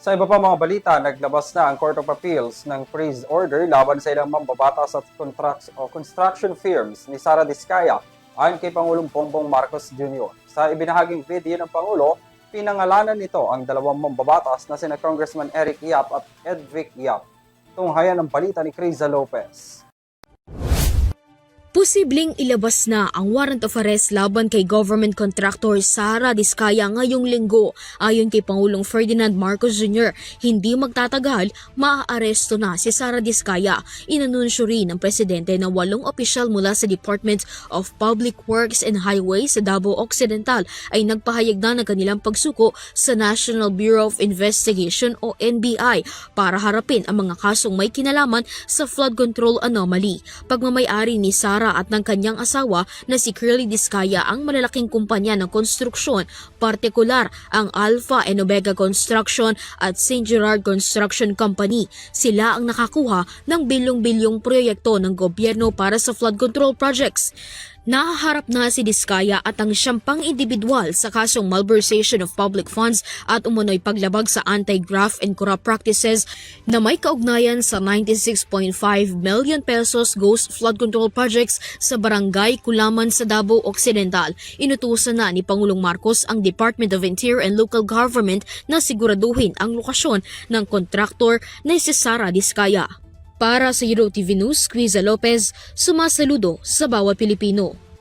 Sa iba pa mga balita, naglabas na ang Court of Appeals ng freeze order laban sa ilang mambabatas at construction firms ni Sara Diskaya ayon kay Pangulong Bongbong Marcos Jr. Sa ibinahaging video ng Pangulo, pinangalanan nito ang dalawang mambabatas na sina Congressman Eric Yap at Edvic Yap. Tunghayan ang balita ni Criza Lopez. Posibleng ilabas na ang warrant of arrest laban kay government contractor Sara Diskaya ngayong linggo. Ayon kay Pangulong Ferdinand Marcos Jr., hindi magtatagal, maaaresto na si Sara Diskaya. Inanunsyo rin ng presidente na 8 opisyal mula sa Department of Public Works and Highways sa Davao Occidental ay nagpahayag na ng kanilang pagsuko sa National Bureau of Investigation o NBI para harapin ang mga kasong may kinalaman sa flood control anomaly. Pagmamayari ni Sara at ng kanyang asawa na si Curly Diskaya ang malalaking kumpanya ng konstruksyon, partikular ang Alpha and Omega Construction at St. Gerard Construction Company. Sila ang nakakuha ng bilyong-bilyong proyekto ng gobyerno para sa flood control projects. Nahaharap na si Diskaya at ang siyang pang-individual sa kasong malversation of public funds at umunoy paglabag sa anti-graft and corrupt practices na may kaugnayan sa 96.5 million pesos ghost flood control projects sa barangay Kulaman sa Davao Occidental. Inutusan na ni Pangulong Marcos ang Department of Interior and Local Government na siguraduhin ang lokasyon ng kontraktor na si Sara Diskaya. Para sa Hero TV News, Criza Lopez, sumasaludo sa bawat Pilipino.